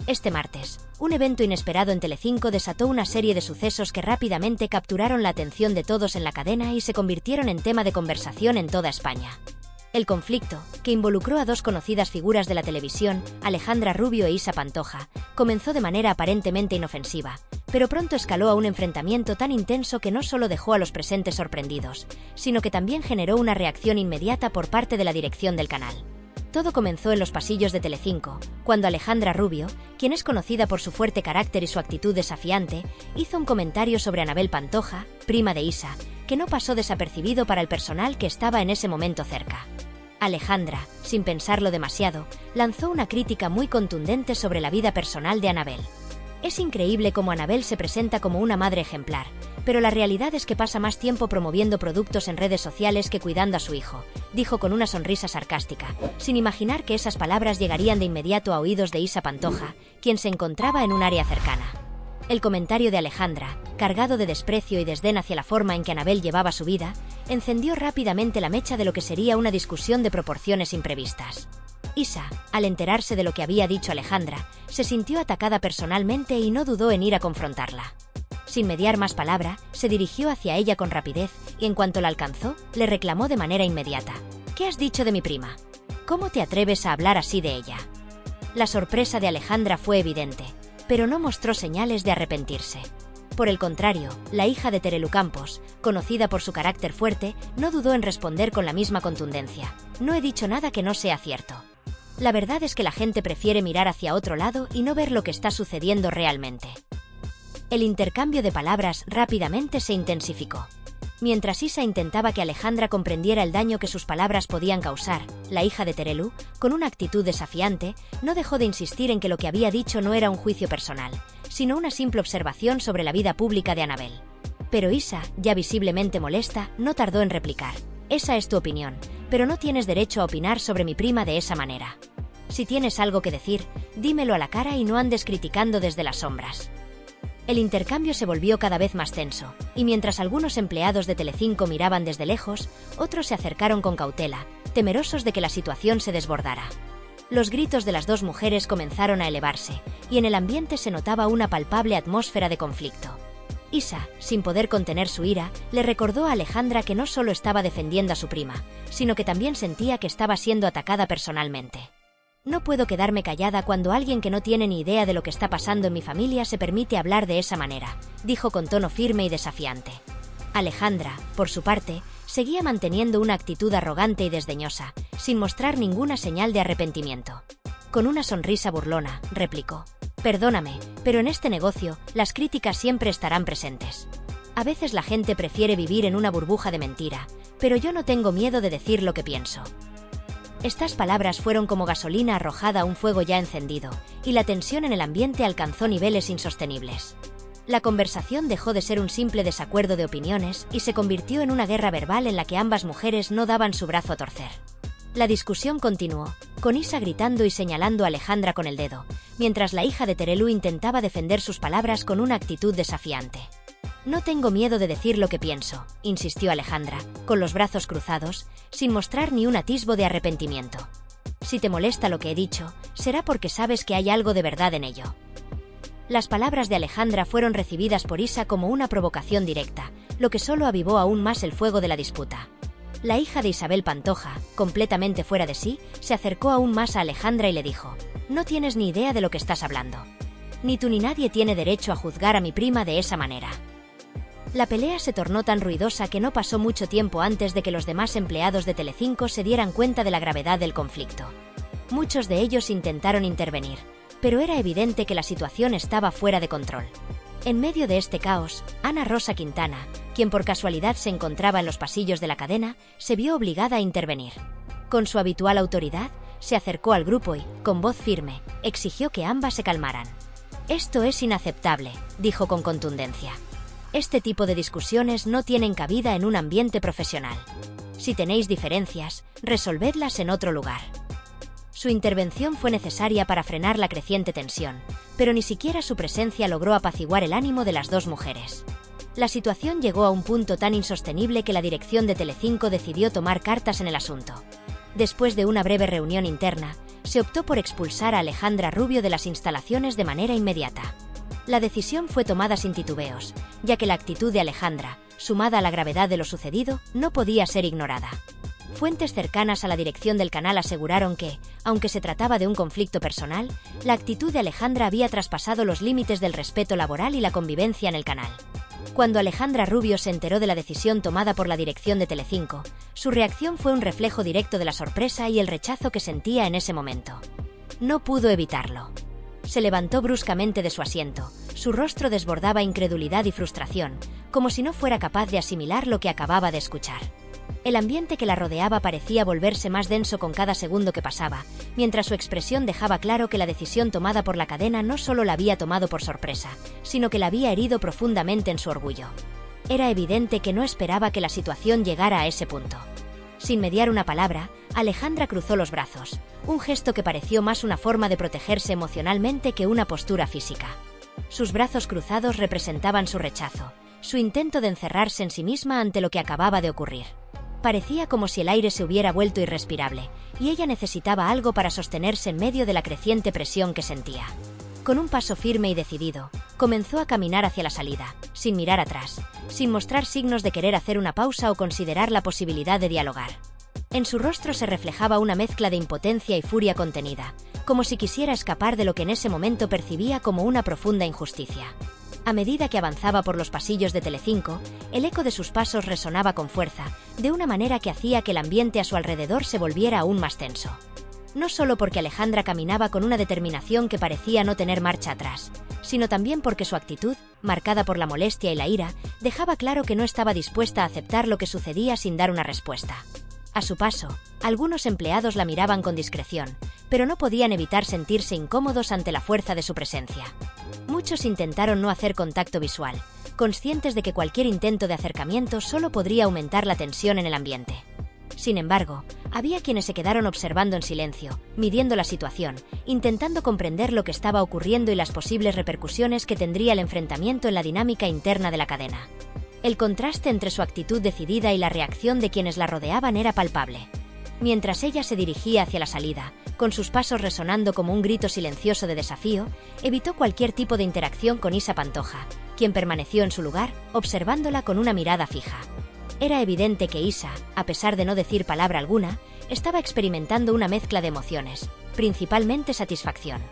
Este martes, un evento inesperado en Telecinco desató una serie de sucesos que rápidamente capturaron la atención de todos en la cadena y se convirtieron en tema de conversación en toda España. El conflicto, que involucró a dos conocidas figuras de la televisión, Alejandra Rubio e Isa Pantoja, comenzó de manera aparentemente inofensiva, pero pronto escaló a un enfrentamiento tan intenso que no solo dejó a los presentes sorprendidos, sino que también generó una reacción inmediata por parte de la dirección del canal. Todo comenzó en los pasillos de Telecinco, cuando Alejandra Rubio, quien es conocida por su fuerte carácter y su actitud desafiante, hizo un comentario sobre Anabel Pantoja, prima de Isa, que no pasó desapercibido para el personal que estaba en ese momento cerca. Alejandra, sin pensarlo demasiado, lanzó una crítica muy contundente sobre la vida personal de Anabel. Es increíble cómo Anabel se presenta como una madre ejemplar, pero la realidad es que pasa más tiempo promoviendo productos en redes sociales que cuidando a su hijo, dijo con una sonrisa sarcástica, sin imaginar que esas palabras llegarían de inmediato a oídos de Isa Pantoja, quien se encontraba en un área cercana. El comentario de Alejandra, cargado de desprecio y desdén hacia la forma en que Anabel llevaba su vida, encendió rápidamente la mecha de lo que sería una discusión de proporciones imprevistas. Isa, al enterarse de lo que había dicho Alejandra, se sintió atacada personalmente y no dudó en ir a confrontarla. Sin mediar más palabra, se dirigió hacia ella con rapidez y en cuanto la alcanzó, le reclamó de manera inmediata: ¿Qué has dicho de mi prima? ¿Cómo te atreves a hablar así de ella? La sorpresa de Alejandra fue evidente, pero no mostró señales de arrepentirse. Por el contrario, la hija de Terelu Campos, conocida por su carácter fuerte, no dudó en responder con la misma contundencia: No he dicho nada que no sea cierto. La verdad es que la gente prefiere mirar hacia otro lado y no ver lo que está sucediendo realmente. El intercambio de palabras rápidamente se intensificó. Mientras Isa intentaba que Alejandra comprendiera el daño que sus palabras podían causar, la hija de Terelu, con una actitud desafiante, no dejó de insistir en que lo que había dicho no era un juicio personal, sino una simple observación sobre la vida pública de Anabel. Pero Isa, ya visiblemente molesta, no tardó en replicar: Esa es tu opinión, pero no tienes derecho a opinar sobre mi prima de esa manera. Si tienes algo que decir, dímelo a la cara y no andes criticando desde las sombras. El intercambio se volvió cada vez más tenso, y mientras algunos empleados de Telecinco miraban desde lejos, otros se acercaron con cautela, temerosos de que la situación se desbordara. Los gritos de las dos mujeres comenzaron a elevarse, y en el ambiente se notaba una palpable atmósfera de conflicto. Isa, sin poder contener su ira, le recordó a Alejandra que no solo estaba defendiendo a su prima, sino que también sentía que estaba siendo atacada personalmente. No puedo quedarme callada cuando alguien que no tiene ni idea de lo que está pasando en mi familia se permite hablar de esa manera, dijo con tono firme y desafiante. Alejandra, por su parte, seguía manteniendo una actitud arrogante y desdeñosa, sin mostrar ninguna señal de arrepentimiento. Con una sonrisa burlona, replicó: Perdóname, pero en este negocio, las críticas siempre estarán presentes. A veces la gente prefiere vivir en una burbuja de mentira, pero yo no tengo miedo de decir lo que pienso. Estas palabras fueron como gasolina arrojada a un fuego ya encendido, y la tensión en el ambiente alcanzó niveles insostenibles. La conversación dejó de ser un simple desacuerdo de opiniones y se convirtió en una guerra verbal en la que ambas mujeres no daban su brazo a torcer. La discusión continuó, con Isa gritando y señalando a Alejandra con el dedo, mientras la hija de Terelu intentaba defender sus palabras con una actitud desafiante. No tengo miedo de decir lo que pienso, insistió Alejandra, con los brazos cruzados, sin mostrar ni un atisbo de arrepentimiento. Si te molesta lo que he dicho, será porque sabes que hay algo de verdad en ello. Las palabras de Alejandra fueron recibidas por Isa como una provocación directa, lo que solo avivó aún más el fuego de la disputa. La hija de Isabel Pantoja, completamente fuera de sí, se acercó aún más a Alejandra y le dijo: No tienes ni idea de lo que estás hablando. Ni tú ni nadie tiene derecho a juzgar a mi prima de esa manera. La pelea se tornó tan ruidosa que no pasó mucho tiempo antes de que los demás empleados de Telecinco se dieran cuenta de la gravedad del conflicto. Muchos de ellos intentaron intervenir, pero era evidente que la situación estaba fuera de control. En medio de este caos, Ana Rosa Quintana, quien por casualidad se encontraba en los pasillos de la cadena, se vio obligada a intervenir. Con su habitual autoridad, se acercó al grupo y, con voz firme, exigió que ambas se calmaran. «Esto es inaceptable», dijo con contundencia. Este tipo de discusiones no tienen cabida en un ambiente profesional. Si tenéis diferencias, resolvedlas en otro lugar. Su intervención fue necesaria para frenar la creciente tensión, pero ni siquiera su presencia logró apaciguar el ánimo de las dos mujeres. La situación llegó a un punto tan insostenible que la dirección de Telecinco decidió tomar cartas en el asunto. Después de una breve reunión interna, se optó por expulsar a Alejandra Rubio de las instalaciones de manera inmediata. La decisión fue tomada sin titubeos, ya que la actitud de Alejandra, sumada a la gravedad de lo sucedido, no podía ser ignorada. Fuentes cercanas a la dirección del canal aseguraron que, aunque se trataba de un conflicto personal, la actitud de Alejandra había traspasado los límites del respeto laboral y la convivencia en el canal. Cuando Alejandra Rubio se enteró de la decisión tomada por la dirección de Telecinco, su reacción fue un reflejo directo de la sorpresa y el rechazo que sentía en ese momento. No pudo evitarlo. Se levantó bruscamente de su asiento, su rostro desbordaba incredulidad y frustración, como si no fuera capaz de asimilar lo que acababa de escuchar. El ambiente que la rodeaba parecía volverse más denso con cada segundo que pasaba, mientras su expresión dejaba claro que la decisión tomada por la cadena no solo la había tomado por sorpresa, sino que la había herido profundamente en su orgullo. Era evidente que no esperaba que la situación llegara a ese punto. Sin mediar una palabra, Alejandra cruzó los brazos, un gesto que pareció más una forma de protegerse emocionalmente que una postura física. Sus brazos cruzados representaban su rechazo, su intento de encerrarse en sí misma ante lo que acababa de ocurrir. Parecía como si el aire se hubiera vuelto irrespirable, y ella necesitaba algo para sostenerse en medio de la creciente presión que sentía. Con un paso firme y decidido, comenzó a caminar hacia la salida, sin mirar atrás, sin mostrar signos de querer hacer una pausa o considerar la posibilidad de dialogar. En su rostro se reflejaba una mezcla de impotencia y furia contenida, como si quisiera escapar de lo que en ese momento percibía como una profunda injusticia. A medida que avanzaba por los pasillos de Telecinco, el eco de sus pasos resonaba con fuerza, de una manera que hacía que el ambiente a su alrededor se volviera aún más tenso. No solo porque Alejandra caminaba con una determinación que parecía no tener marcha atrás, sino también porque su actitud, marcada por la molestia y la ira, dejaba claro que no estaba dispuesta a aceptar lo que sucedía sin dar una respuesta. A su paso, algunos empleados la miraban con discreción, pero no podían evitar sentirse incómodos ante la fuerza de su presencia. Muchos intentaron no hacer contacto visual, conscientes de que cualquier intento de acercamiento solo podría aumentar la tensión en el ambiente. Sin embargo, había quienes se quedaron observando en silencio, midiendo la situación, intentando comprender lo que estaba ocurriendo y las posibles repercusiones que tendría el enfrentamiento en la dinámica interna de la cadena. El contraste entre su actitud decidida y la reacción de quienes la rodeaban era palpable. Mientras ella se dirigía hacia la salida, con sus pasos resonando como un grito silencioso de desafío, evitó cualquier tipo de interacción con Isa Pantoja, quien permaneció en su lugar, observándola con una mirada fija. Era evidente que Isa, a pesar de no decir palabra alguna, estaba experimentando una mezcla de emociones, principalmente satisfacción.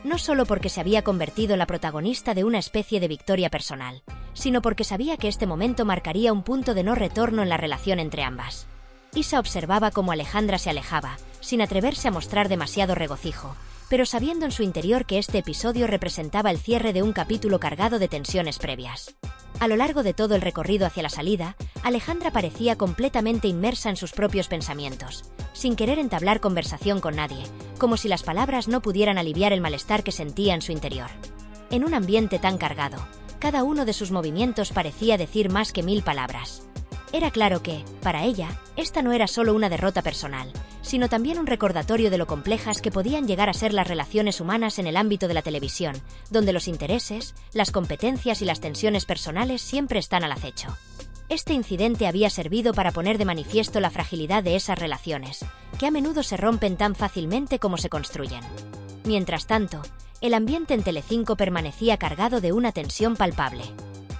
No solo porque se había convertido en la protagonista de una especie de victoria personal, sino porque sabía que este momento marcaría un punto de no retorno en la relación entre ambas. Isa observaba cómo Alejandra se alejaba, sin atreverse a mostrar demasiado regocijo, pero sabiendo en su interior que este episodio representaba el cierre de un capítulo cargado de tensiones previas. A lo largo de todo el recorrido hacia la salida, Alejandra parecía completamente inmersa en sus propios pensamientos, sin querer entablar conversación con nadie, como si las palabras no pudieran aliviar el malestar que sentía en su interior. En un ambiente tan cargado, cada uno de sus movimientos parecía decir más que 1000 palabras. Era claro que, para ella, esta no era solo una derrota personal, sino también un recordatorio de lo complejas que podían llegar a ser las relaciones humanas en el ámbito de la televisión, donde los intereses, las competencias y las tensiones personales siempre están al acecho. Este incidente había servido para poner de manifiesto la fragilidad de esas relaciones, que a menudo se rompen tan fácilmente como se construyen. Mientras tanto, el ambiente en Telecinco permanecía cargado de una tensión palpable.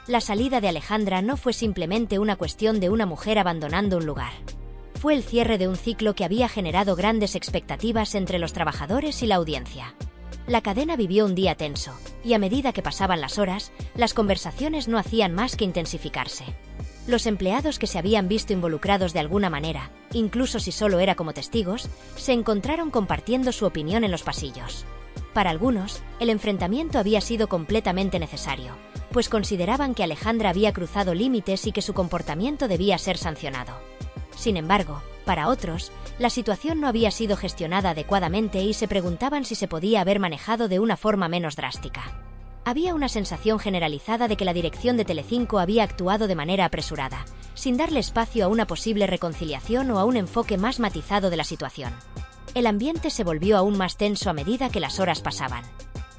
La salida de Alejandra no fue simplemente una cuestión de una mujer abandonando un lugar. Fue el cierre de un ciclo que había generado grandes expectativas entre los trabajadores y la audiencia. La cadena vivió un día tenso, y a medida que pasaban las horas, las conversaciones no hacían más que intensificarse. Los empleados que se habían visto involucrados de alguna manera, incluso si solo era como testigos, se encontraron compartiendo su opinión en los pasillos. Para algunos, el enfrentamiento había sido completamente necesario, pues consideraban que Alejandra había cruzado límites y que su comportamiento debía ser sancionado. Sin embargo, para otros, la situación no había sido gestionada adecuadamente y se preguntaban si se podía haber manejado de una forma menos drástica. Había una sensación generalizada de que la dirección de Telecinco había actuado de manera apresurada, sin darle espacio a una posible reconciliación o a un enfoque más matizado de la situación. El ambiente se volvió aún más tenso a medida que las horas pasaban.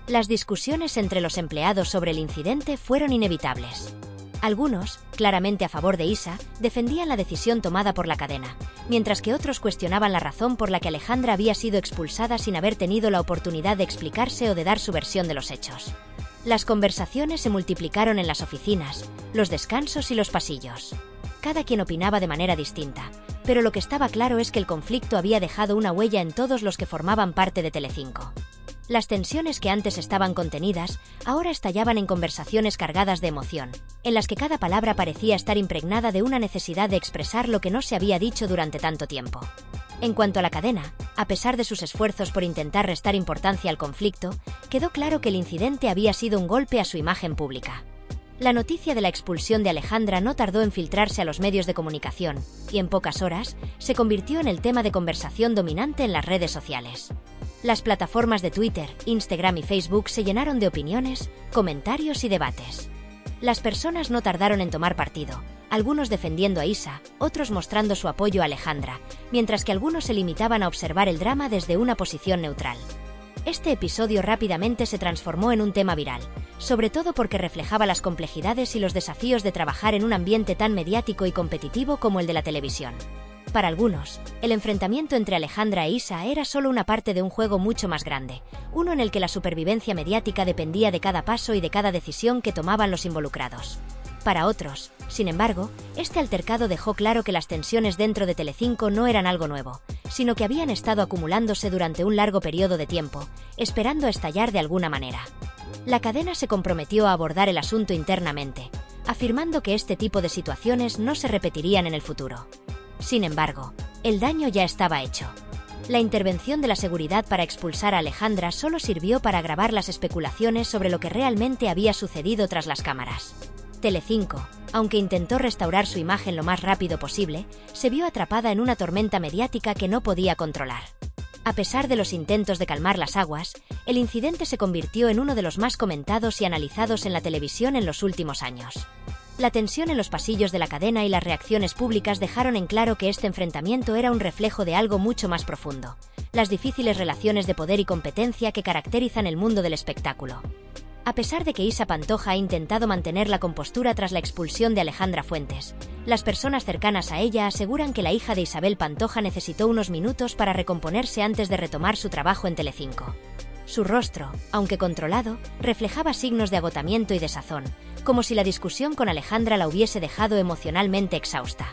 Las discusiones entre los empleados sobre el incidente fueron inevitables. Algunos, claramente a favor de Isa, defendían la decisión tomada por la cadena, mientras que otros cuestionaban la razón por la que Alejandra había sido expulsada sin haber tenido la oportunidad de explicarse o de dar su versión de los hechos. Las conversaciones se multiplicaron en las oficinas, los descansos y los pasillos. Cada quien opinaba de manera distinta, pero lo que estaba claro es que el conflicto había dejado una huella en todos los que formaban parte de Telecinco. Las tensiones que antes estaban contenidas, ahora estallaban en conversaciones cargadas de emoción, en las que cada palabra parecía estar impregnada de una necesidad de expresar lo que no se había dicho durante tanto tiempo. En cuanto a la cadena, a pesar de sus esfuerzos por intentar restar importancia al conflicto, quedó claro que el incidente había sido un golpe a su imagen pública. La noticia de la expulsión de Alejandra no tardó en filtrarse a los medios de comunicación, y en pocas horas, se convirtió en el tema de conversación dominante en las redes sociales. Las plataformas de Twitter, Instagram y Facebook se llenaron de opiniones, comentarios y debates. Las personas no tardaron en tomar partido, algunos defendiendo a Isa, otros mostrando su apoyo a Alejandra, mientras que algunos se limitaban a observar el drama desde una posición neutral. Este episodio rápidamente se transformó en un tema viral, sobre todo porque reflejaba las complejidades y los desafíos de trabajar en un ambiente tan mediático y competitivo como el de la televisión. Para algunos, el enfrentamiento entre Alejandra e Isa era solo una parte de un juego mucho más grande, uno en el que la supervivencia mediática dependía de cada paso y de cada decisión que tomaban los involucrados. Para otros, sin embargo, este altercado dejó claro que las tensiones dentro de Telecinco no eran algo nuevo, sino que habían estado acumulándose durante un largo periodo de tiempo, esperando a estallar de alguna manera. La cadena se comprometió a abordar el asunto internamente, afirmando que este tipo de situaciones no se repetirían en el futuro. Sin embargo, el daño ya estaba hecho. La intervención de la seguridad para expulsar a Alejandra solo sirvió para agravar las especulaciones sobre lo que realmente había sucedido tras las cámaras. Telecinco, aunque intentó restaurar su imagen lo más rápido posible, se vio atrapada en una tormenta mediática que no podía controlar. A pesar de los intentos de calmar las aguas, el incidente se convirtió en uno de los más comentados y analizados en la televisión en los últimos años. La tensión en los pasillos de la cadena y las reacciones públicas dejaron en claro que este enfrentamiento era un reflejo de algo mucho más profundo: las difíciles relaciones de poder y competencia que caracterizan el mundo del espectáculo. A pesar de que Isa Pantoja ha intentado mantener la compostura tras la expulsión de Alejandra Fuentes, las personas cercanas a ella aseguran que la hija de Isabel Pantoja necesitó unos minutos para recomponerse antes de retomar su trabajo en Telecinco. Su rostro, aunque controlado, reflejaba signos de agotamiento y desazón, como si la discusión con Alejandra la hubiese dejado emocionalmente exhausta.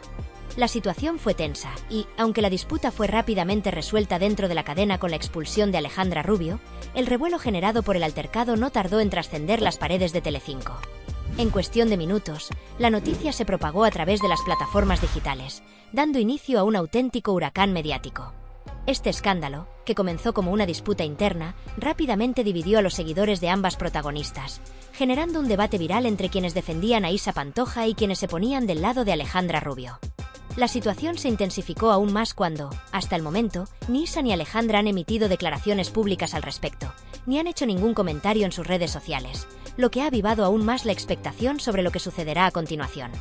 La situación fue tensa y, aunque la disputa fue rápidamente resuelta dentro de la cadena con la expulsión de Alejandra Rubio, el revuelo generado por el altercado no tardó en trascender las paredes de Telecinco. En cuestión de minutos, la noticia se propagó a través de las plataformas digitales, dando inicio a un auténtico huracán mediático. Este escándalo, que comenzó como una disputa interna, rápidamente dividió a los seguidores de ambas protagonistas, generando un debate viral entre quienes defendían a Isa Pantoja y quienes se ponían del lado de Alejandra Rubio. La situación se intensificó aún más cuando, hasta el momento, ni Isa ni Alejandra han emitido declaraciones públicas al respecto, ni han hecho ningún comentario en sus redes sociales, lo que ha avivado aún más la expectación sobre lo que sucederá a continuación.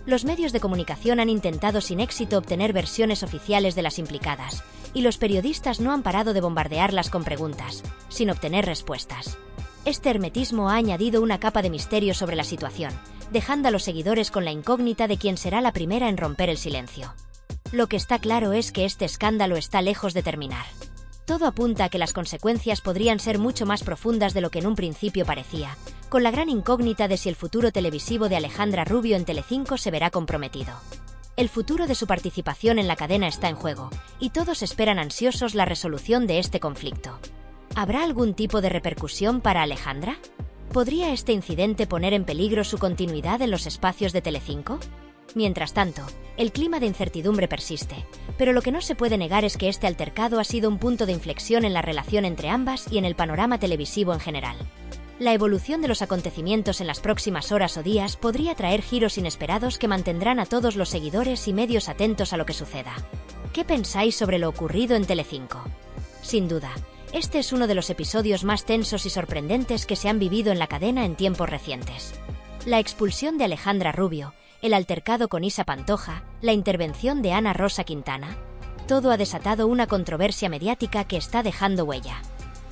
Los medios de comunicación han intentado sin éxito obtener versiones oficiales de las implicadas, y los periodistas no han parado de bombardearlas con preguntas, sin obtener respuestas. Este hermetismo ha añadido una capa de misterio sobre la situación, dejando a los seguidores con la incógnita de quién será la primera en romper el silencio. Lo que está claro es que este escándalo está lejos de terminar. Todo apunta a que las consecuencias podrían ser mucho más profundas de lo que en un principio parecía, con la gran incógnita de si el futuro televisivo de Alejandra Rubio en Telecinco se verá comprometido. El futuro de su participación en la cadena está en juego, y todos esperan ansiosos la resolución de este conflicto. ¿Habrá algún tipo de repercusión para Alejandra? ¿Podría este incidente poner en peligro su continuidad en los espacios de Telecinco? Mientras tanto, el clima de incertidumbre persiste, pero lo que no se puede negar es que este altercado ha sido un punto de inflexión en la relación entre ambas y en el panorama televisivo en general. La evolución de los acontecimientos en las próximas horas o días podría traer giros inesperados que mantendrán a todos los seguidores y medios atentos a lo que suceda. ¿Qué pensáis sobre lo ocurrido en Telecinco? Sin duda, este es uno de los episodios más tensos y sorprendentes que se han vivido en la cadena en tiempos recientes. La expulsión de Alejandra Rubio, el altercado con Isa Pantoja, la intervención de Ana Rosa Quintana, todo ha desatado una controversia mediática que está dejando huella.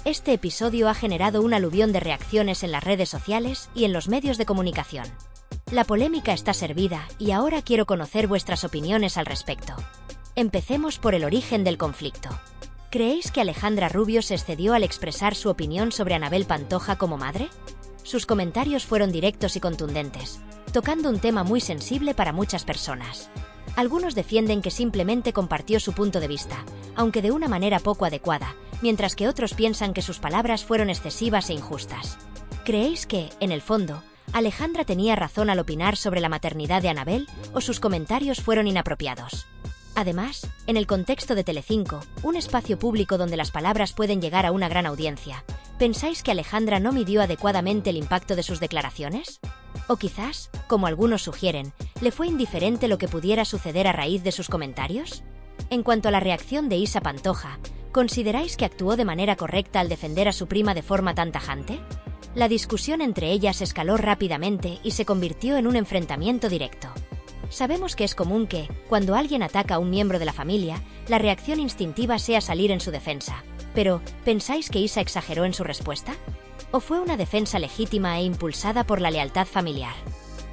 Este episodio ha generado un aluvión de reacciones en las redes sociales y en los medios de comunicación. La polémica está servida y ahora quiero conocer vuestras opiniones al respecto. Empecemos por el origen del conflicto. ¿Creéis que Alejandra Rubio se excedió al expresar su opinión sobre Anabel Pantoja como madre? Sus comentarios fueron directos y contundentes, tocando un tema muy sensible para muchas personas. Algunos defienden que simplemente compartió su punto de vista, aunque de una manera poco adecuada, mientras que otros piensan que sus palabras fueron excesivas e injustas. ¿Creéis que, en el fondo, Alejandra tenía razón al opinar sobre la maternidad de Anabel o sus comentarios fueron inapropiados? Además, en el contexto de Telecinco, un espacio público donde las palabras pueden llegar a una gran audiencia, ¿pensáis que Alejandra no midió adecuadamente el impacto de sus declaraciones? O quizás, como algunos sugieren, ¿le fue indiferente lo que pudiera suceder a raíz de sus comentarios? En cuanto a la reacción de Isa Pantoja, ¿consideráis que actuó de manera correcta al defender a su prima de forma tan tajante? La discusión entre ellas escaló rápidamente y se convirtió en un enfrentamiento directo. Sabemos que es común que, cuando alguien ataca a un miembro de la familia, la reacción instintiva sea salir en su defensa. Pero, ¿pensáis que Isa exageró en su respuesta? ¿O fue una defensa legítima e impulsada por la lealtad familiar?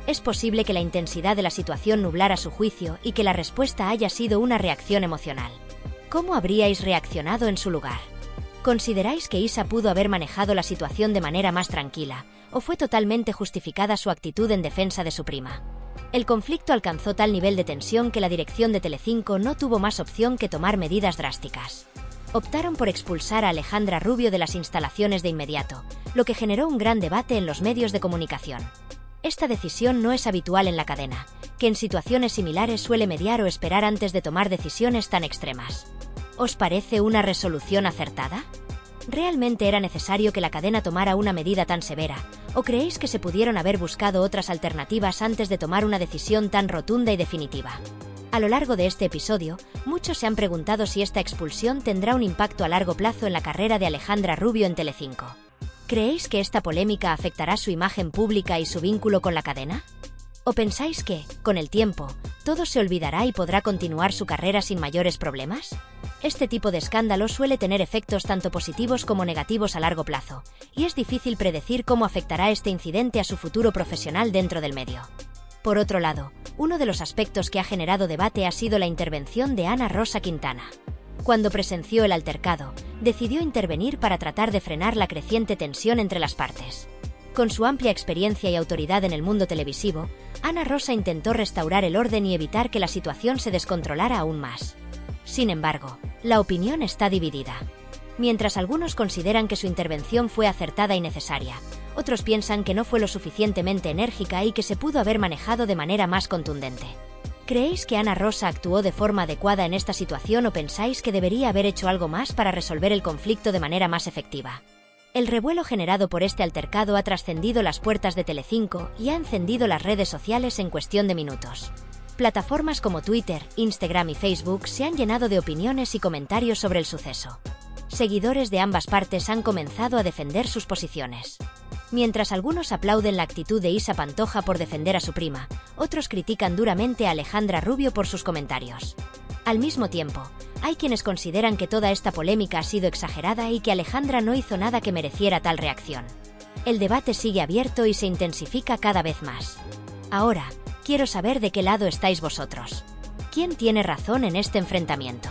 Es posible que la intensidad de la situación nublara su juicio y que la respuesta haya sido una reacción emocional. ¿Cómo habríais reaccionado en su lugar? ¿Consideráis que Isa pudo haber manejado la situación de manera más tranquila, o fue totalmente justificada su actitud en defensa de su prima? El conflicto alcanzó tal nivel de tensión que la dirección de Telecinco no tuvo más opción que tomar medidas drásticas. Optaron por expulsar a Alejandra Rubio de las instalaciones de inmediato, lo que generó un gran debate en los medios de comunicación. Esta decisión no es habitual en la cadena, que en situaciones similares suele mediar o esperar antes de tomar decisiones tan extremas. ¿Os parece una resolución acertada? ¿Realmente era necesario que la cadena tomara una medida tan severa, o creéis que se pudieron haber buscado otras alternativas antes de tomar una decisión tan rotunda y definitiva? A lo largo de este episodio, muchos se han preguntado si esta expulsión tendrá un impacto a largo plazo en la carrera de Alejandra Rubio en Telecinco. ¿Creéis que esta polémica afectará su imagen pública y su vínculo con la cadena? ¿O pensáis que, con el tiempo, todo se olvidará y podrá continuar su carrera sin mayores problemas? Este tipo de escándalo suele tener efectos tanto positivos como negativos a largo plazo, y es difícil predecir cómo afectará este incidente a su futuro profesional dentro del medio. Por otro lado, uno de los aspectos que ha generado debate ha sido la intervención de Ana Rosa Quintana. Cuando presenció el altercado, decidió intervenir para tratar de frenar la creciente tensión entre las partes. Con su amplia experiencia y autoridad en el mundo televisivo, Ana Rosa intentó restaurar el orden y evitar que la situación se descontrolara aún más. Sin embargo, la opinión está dividida. Mientras algunos consideran que su intervención fue acertada y necesaria, otros piensan que no fue lo suficientemente enérgica y que se pudo haber manejado de manera más contundente. ¿Creéis que Ana Rosa actuó de forma adecuada en esta situación o pensáis que debería haber hecho algo más para resolver el conflicto de manera más efectiva? El revuelo generado por este altercado ha trascendido las puertas de Telecinco y ha encendido las redes sociales en cuestión de minutos. Plataformas como Twitter, Instagram y Facebook se han llenado de opiniones y comentarios sobre el suceso. Seguidores de ambas partes han comenzado a defender sus posiciones. Mientras algunos aplauden la actitud de Isa Pantoja por defender a su prima, otros critican duramente a Alejandra Rubio por sus comentarios. Al mismo tiempo, hay quienes consideran que toda esta polémica ha sido exagerada y que Alejandra no hizo nada que mereciera tal reacción. El debate sigue abierto y se intensifica cada vez más. Ahora, quiero saber de qué lado estáis vosotros. ¿Quién tiene razón en este enfrentamiento?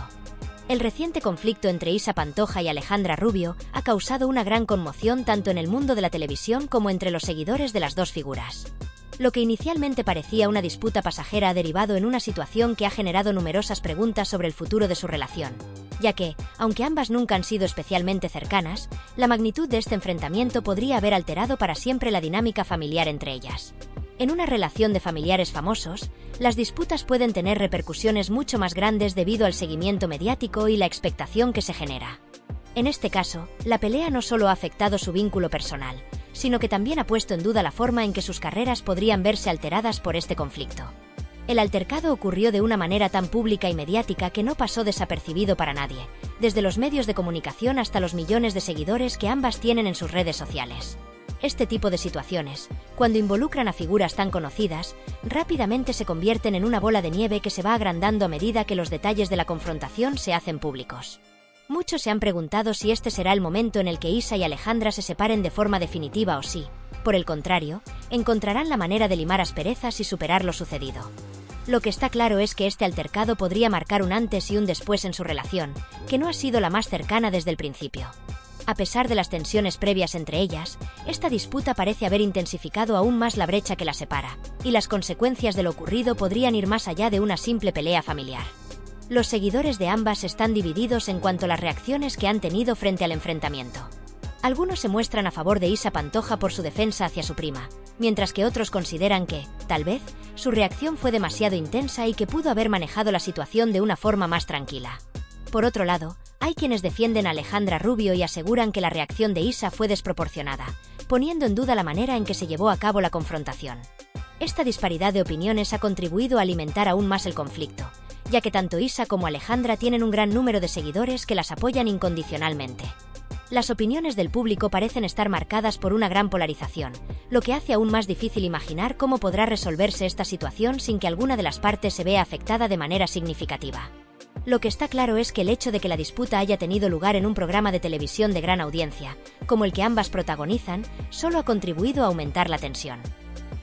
El reciente conflicto entre Isa Pantoja y Alejandra Rubio ha causado una gran conmoción tanto en el mundo de la televisión como entre los seguidores de las dos figuras. Lo que inicialmente parecía una disputa pasajera ha derivado en una situación que ha generado numerosas preguntas sobre el futuro de su relación, ya que, aunque ambas nunca han sido especialmente cercanas, la magnitud de este enfrentamiento podría haber alterado para siempre la dinámica familiar entre ellas. En una relación de familiares famosos, las disputas pueden tener repercusiones mucho más grandes debido al seguimiento mediático y la expectación que se genera. En este caso, la pelea no solo ha afectado su vínculo personal, sino que también ha puesto en duda la forma en que sus carreras podrían verse alteradas por este conflicto. El altercado ocurrió de una manera tan pública y mediática que no pasó desapercibido para nadie, desde los medios de comunicación hasta los millones de seguidores que ambas tienen en sus redes sociales. Este tipo de situaciones, cuando involucran a figuras tan conocidas, rápidamente se convierten en una bola de nieve que se va agrandando a medida que los detalles de la confrontación se hacen públicos. Muchos se han preguntado si este será el momento en el que Isa y Alejandra se separen de forma definitiva o si, Por el contrario, encontrarán la manera de limar asperezas y superar lo sucedido. Lo que está claro es que este altercado podría marcar un antes y un después en su relación, que no ha sido la más cercana desde el principio. A pesar de las tensiones previas entre ellas, esta disputa parece haber intensificado aún más la brecha que la separa, y las consecuencias de lo ocurrido podrían ir más allá de una simple pelea familiar. Los seguidores de ambas están divididos en cuanto a las reacciones que han tenido frente al enfrentamiento. Algunos se muestran a favor de Isa Pantoja por su defensa hacia su prima, mientras que otros consideran que, tal vez, su reacción fue demasiado intensa y que pudo haber manejado la situación de una forma más tranquila. Por otro lado, hay quienes defienden a Alejandra Rubio y aseguran que la reacción de Isa fue desproporcionada, poniendo en duda la manera en que se llevó a cabo la confrontación. Esta disparidad de opiniones ha contribuido a alimentar aún más el conflicto, ya que tanto Isa como Alejandra tienen un gran número de seguidores que las apoyan incondicionalmente. Las opiniones del público parecen estar marcadas por una gran polarización, lo que hace aún más difícil imaginar cómo podrá resolverse esta situación sin que alguna de las partes se vea afectada de manera significativa. Lo que está claro es que el hecho de que la disputa haya tenido lugar en un programa de televisión de gran audiencia, como el que ambas protagonizan, solo ha contribuido a aumentar la tensión.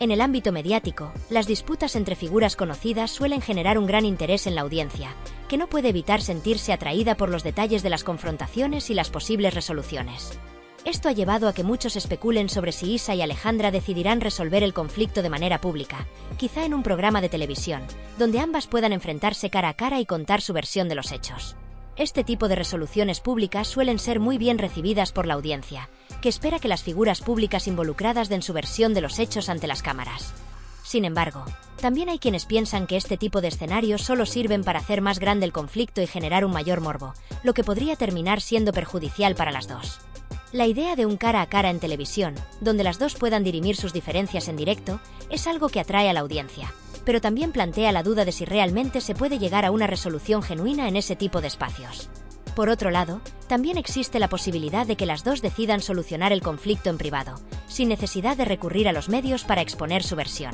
En el ámbito mediático, las disputas entre figuras conocidas suelen generar un gran interés en la audiencia, que no puede evitar sentirse atraída por los detalles de las confrontaciones y las posibles resoluciones. Esto ha llevado a que muchos especulen sobre si Isa y Alejandra decidirán resolver el conflicto de manera pública, quizá en un programa de televisión, donde ambas puedan enfrentarse cara a cara y contar su versión de los hechos. Este tipo de resoluciones públicas suelen ser muy bien recibidas por la audiencia, que espera que las figuras públicas involucradas den su versión de los hechos ante las cámaras. Sin embargo, también hay quienes piensan que este tipo de escenarios solo sirven para hacer más grande el conflicto y generar un mayor morbo, lo que podría terminar siendo perjudicial para las dos. La idea de un cara a cara en televisión, donde las dos puedan dirimir sus diferencias en directo, es algo que atrae a la audiencia, pero también plantea la duda de si realmente se puede llegar a una resolución genuina en ese tipo de espacios. Por otro lado, también existe la posibilidad de que las dos decidan solucionar el conflicto en privado, sin necesidad de recurrir a los medios para exponer su versión.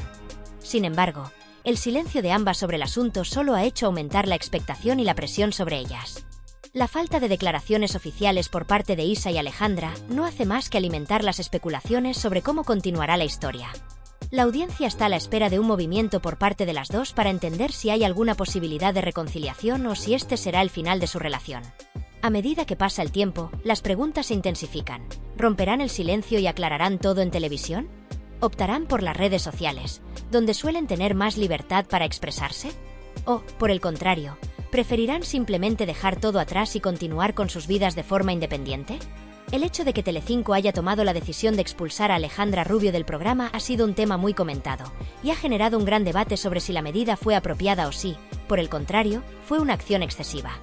Sin embargo, el silencio de ambas sobre el asunto solo ha hecho aumentar la expectación y la presión sobre ellas. La falta de declaraciones oficiales por parte de Isa y Alejandra no hace más que alimentar las especulaciones sobre cómo continuará la historia. La audiencia está a la espera de un movimiento por parte de las dos para entender si hay alguna posibilidad de reconciliación o si este será el final de su relación. A medida que pasa el tiempo, las preguntas se intensifican. ¿Romperán el silencio y aclararán todo en televisión? ¿Optarán por las redes sociales, donde suelen tener más libertad para expresarse? ¿O, por el contrario, preferirán simplemente dejar todo atrás y continuar con sus vidas de forma independiente? El hecho de que Telecinco haya tomado la decisión de expulsar a Alejandra Rubio del programa ha sido un tema muy comentado, y ha generado un gran debate sobre si la medida fue apropiada o si, por el contrario, fue una acción excesiva.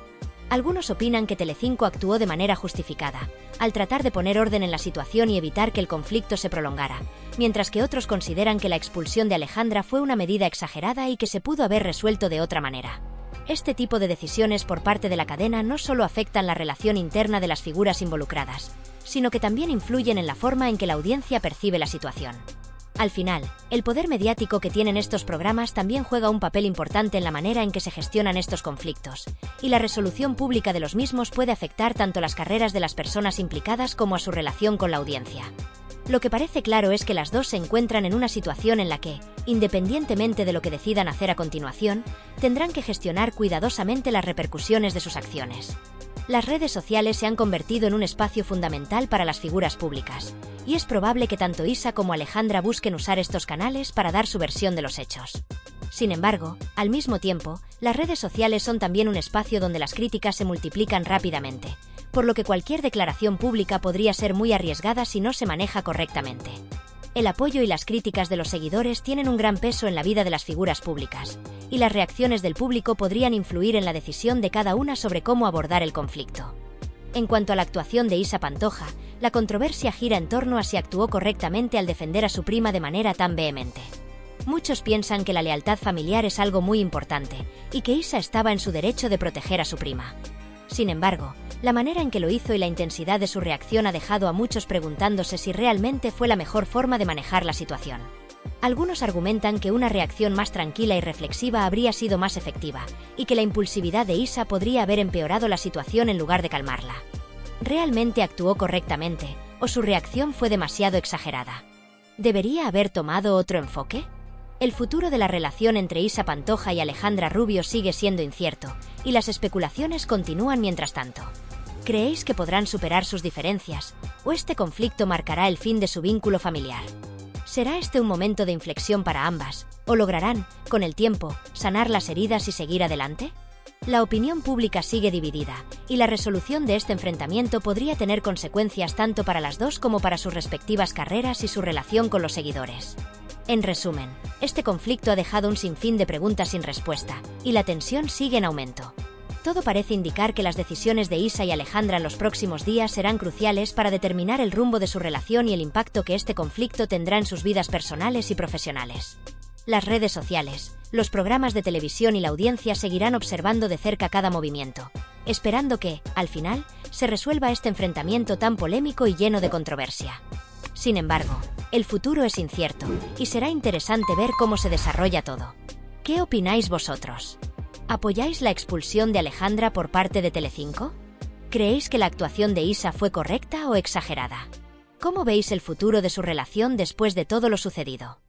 Algunos opinan que Telecinco actuó de manera justificada, al tratar de poner orden en la situación y evitar que el conflicto se prolongara, mientras que otros consideran que la expulsión de Alejandra fue una medida exagerada y que se pudo haber resuelto de otra manera. Este tipo de decisiones por parte de la cadena no solo afectan la relación interna de las figuras involucradas, sino que también influyen en la forma en que la audiencia percibe la situación. Al final, el poder mediático que tienen estos programas también juega un papel importante en la manera en que se gestionan estos conflictos, y la resolución pública de los mismos puede afectar tanto las carreras de las personas implicadas como a su relación con la audiencia. Lo que parece claro es que las dos se encuentran en una situación en la que, independientemente de lo que decidan hacer a continuación, tendrán que gestionar cuidadosamente las repercusiones de sus acciones. Las redes sociales se han convertido en un espacio fundamental para las figuras públicas, y es probable que tanto Isa como Alejandra busquen usar estos canales para dar su versión de los hechos. Sin embargo, al mismo tiempo, las redes sociales son también un espacio donde las críticas se multiplican rápidamente, por lo que cualquier declaración pública podría ser muy arriesgada si no se maneja correctamente. El apoyo y las críticas de los seguidores tienen un gran peso en la vida de las figuras públicas, y las reacciones del público podrían influir en la decisión de cada una sobre cómo abordar el conflicto. En cuanto a la actuación de Isa Pantoja, la controversia gira en torno a si actuó correctamente al defender a su prima de manera tan vehemente. Muchos piensan que la lealtad familiar es algo muy importante, y que Isa estaba en su derecho de proteger a su prima. Sin embargo, la manera en que lo hizo y la intensidad de su reacción ha dejado a muchos preguntándose si realmente fue la mejor forma de manejar la situación. Algunos argumentan que una reacción más tranquila y reflexiva habría sido más efectiva, y que la impulsividad de Isa podría haber empeorado la situación en lugar de calmarla. ¿Realmente actuó correctamente, o su reacción fue demasiado exagerada? ¿Debería haber tomado otro enfoque? El futuro de la relación entre Isa Pantoja y Alejandra Rubio sigue siendo incierto, y las especulaciones continúan mientras tanto. ¿Creéis que podrán superar sus diferencias, o este conflicto marcará el fin de su vínculo familiar? ¿Será este un momento de inflexión para ambas, o lograrán, con el tiempo, sanar las heridas y seguir adelante? La opinión pública sigue dividida, y la resolución de este enfrentamiento podría tener consecuencias tanto para las dos como para sus respectivas carreras y su relación con los seguidores. En resumen, este conflicto ha dejado un sinfín de preguntas sin respuesta, y la tensión sigue en aumento. Todo parece indicar que las decisiones de Isa y Alejandra en los próximos días serán cruciales para determinar el rumbo de su relación y el impacto que este conflicto tendrá en sus vidas personales y profesionales. Las redes sociales, los programas de televisión y la audiencia seguirán observando de cerca cada movimiento, esperando que, al final, se resuelva este enfrentamiento tan polémico y lleno de controversia. Sin embargo, el futuro es incierto, y será interesante ver cómo se desarrolla todo. ¿Qué opináis vosotros? ¿Apoyáis la expulsión de Alejandra por parte de Telecinco? ¿Creéis que la actuación de Isa fue correcta o exagerada? ¿Cómo veis el futuro de su relación después de todo lo sucedido?